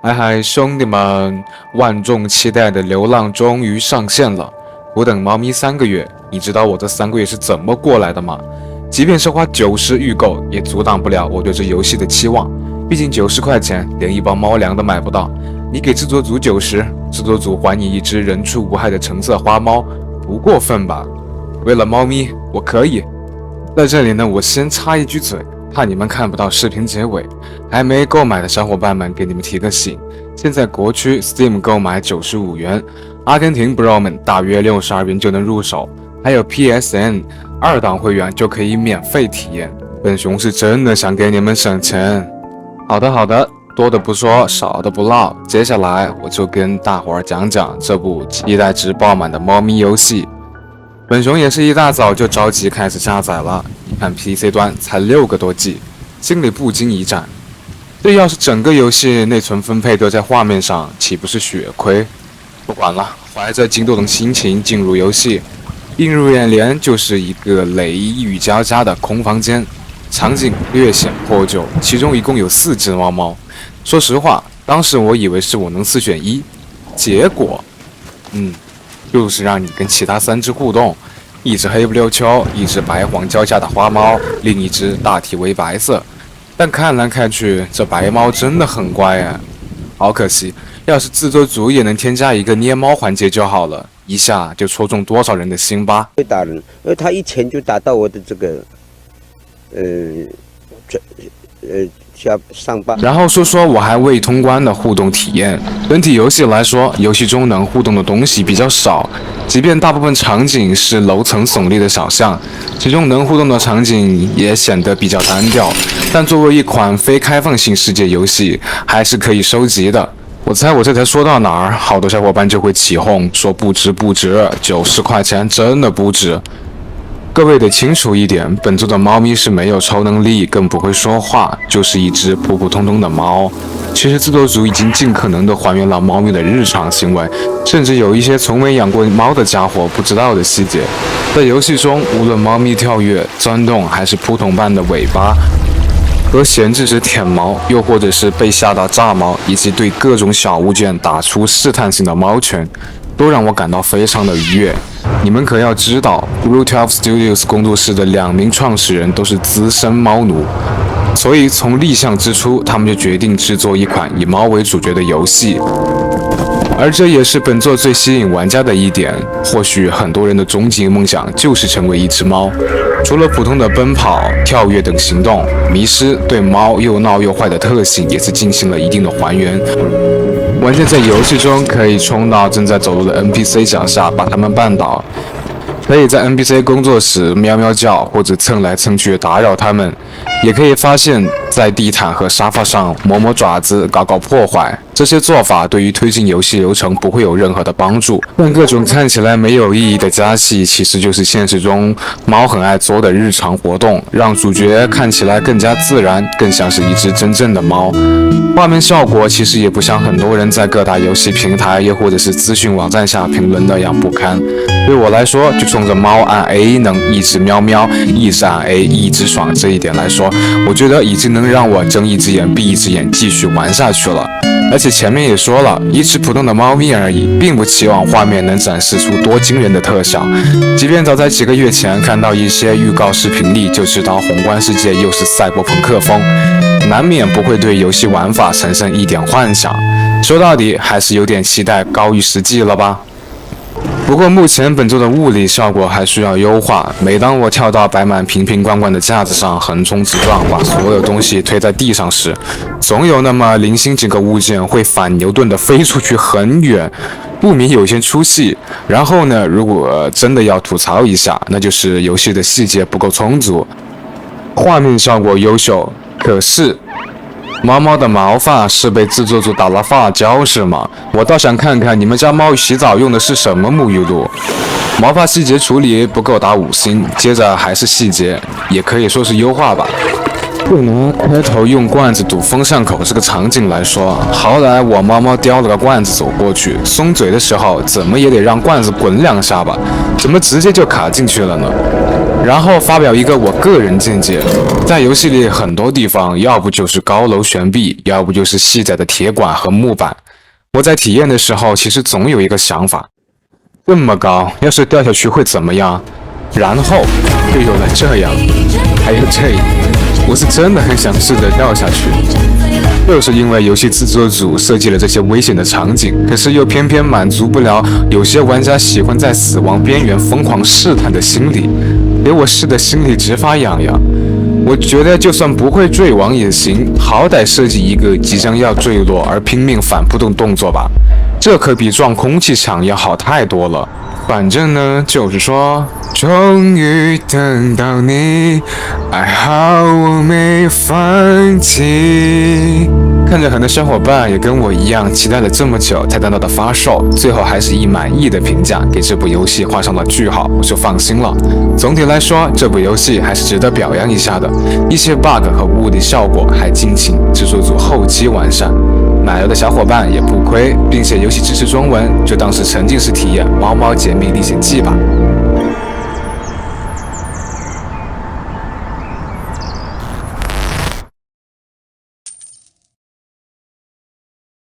嗨嗨，兄弟们！万众期待的流浪终于上线了。我等猫咪3个月，你知道我这3个月是怎么过来的吗？即便是花90预购，也阻挡不了我对这游戏的期望。毕竟90块钱连一包猫粮都买不到，你给制作组90，制作组还你一只人畜无害的橙色花猫，不过分吧？为了猫咪，我可以。在这里呢，我先插一句嘴。怕你们看不到视频结尾，还没购买的小伙伴们给你们提个醒，现在国区 Steam 购买95元，阿根廷 Bro 们大约62元就能入手，还有 PSN 2档会员就可以免费体验。本熊是真的想给你们省钱。好的，多的不说，少的不唠，接下来我就跟大伙儿讲讲这部期待值爆满的猫咪游戏。本熊也是一大早就着急开始下载了，一看 PC 端才6个多 G， 心里不禁一战。这要是整个游戏内存分配都在画面上，岂不是血亏？不管了，怀着激动的心情进入游戏，映入眼帘就是一个雷雨交加的空房间，场景略显破旧，其中一共有4只猫猫。说实话，当时我以为是我能4选1，结果，就是让你跟其他3只互动，一只黑不溜秋，一只白黄交加的花猫，另一只大体为白色。但看来看去，这白猫真的很乖啊，好可惜，要是制作组也能添加一个捏猫环节就好了，一下就戳中多少人的心吧。会打人，因为他一拳就打到我的这个，上巴。然后说说我还未通关的互动体验。整体游戏来说，游戏中能互动的东西比较少，即便大部分场景是楼层耸立的小巷，其中能互动的场景也显得比较单调。但作为一款非开放性世界游戏，还是可以收集的。我猜我这才说到哪儿，好多小伙伴就会起哄说不值，90块钱真的不值。各位得清楚一点，本作的猫咪是没有超能力，更不会说话，就是一只普普通通的猫。其实制作组已经尽可能的还原了猫咪的日常行为，甚至有一些从没养过猫的家伙不知道的细节。在游戏中，无论猫咪跳跃、钻动，还是扑通般的尾巴和闲置时舔毛，又或者是被吓到炸毛，以及对各种小物件打出试探性的猫拳，都让我感到非常的愉悦。你们可要知道 ，Blue12 Studios 工作室的2名创始人都是资深猫奴，所以从立项之初，他们就决定制作一款以猫为主角的游戏。而这也是本作最吸引玩家的一点。或许很多人的终极梦想就是成为一只猫。除了普通的奔跑、跳跃等行动，迷失对猫又闹又坏的特性也是进行了一定的还原。玩家在游戏中可以冲到正在走路的 NPC 脚下，把他们绊倒；可以在 NPC 工作时喵喵叫或者蹭来蹭去打扰他们，也可以发现在地毯和沙发上磨爪子搞破坏。这些做法对于推进游戏流程不会有任何的帮助，但各种看起来没有意义的加戏，其实就是现实中猫很爱做的日常活动，让主角看起来更加自然，更像是一只真正的猫。画面效果其实也不像很多人在各大游戏平台又或者是资讯网站下评论那样不堪。对我来说，就冲着猫按 A 能一直喵喵，一直按 A 一直爽这一点来说，我觉得已经能让我睁一只眼闭一只眼继续玩下去了。而且前面也说了，一只普通的猫咪而已，并不期望画面能展示出多惊人的特效。即便早在几个月前看到一些预告视频里就知道宏观世界又是赛博朋克风，难免不会对游戏玩法产生一点幻想。说到底，还是有点期待高于实际了吧。不过目前本作的物理效果还需要优化，每当我跳到摆满瓶瓶罐罐的架子上横冲直撞，把所有东西推在地上时，总有那么零星几个物件会反牛顿的飞出去很远，不免有些出戏。然后呢，如果真的要吐槽一下，那就是游戏的细节不够充足，画面效果优秀，可是猫猫的毛发是被制作组打了发胶是吗？我倒想看看你们家猫洗澡用的是什么沐浴露。毛发细节处理不够打5星，接着还是细节，也可以说是优化吧。就拿开头用罐子堵风扇口这个场景来说，好歹我猫猫叼了个罐子走过去，松嘴的时候怎么也得让罐子滚2下吧，怎么直接就卡进去了呢？然后发表一个我个人见解，在游戏里很多地方要不就是高楼悬壁，要不就是细窄的铁管和木板。我在体验的时候其实总有一个想法，这么高，要是掉下去会怎么样？然后就有了这样，还有这样，我是真的很想试着掉下去。就是因为游戏制作组设计了这些危险的场景，可是又偏偏满足不了有些玩家喜欢在死亡边缘疯狂试探的心理，给我试的心里直发痒痒。我觉得就算不会坠亡也行，好歹设计一个即将要坠落而拼命反扑的动作吧，这可比撞空气场要好太多了。反正呢，就是说，终于等到你，还好我没放弃。看着很多小伙伴也跟我一样期待了这么久才等到的发售，最后还是以满意的评价给这部游戏画上了句号，我就放心了。总体来说，这部游戏还是值得表扬一下的，一些 bug 和物理效果还敬请制作组后期完善。买了的小伙伴也不亏，并且游戏支持中文，就当是沉浸式体验《猫猫解密历险记》吧。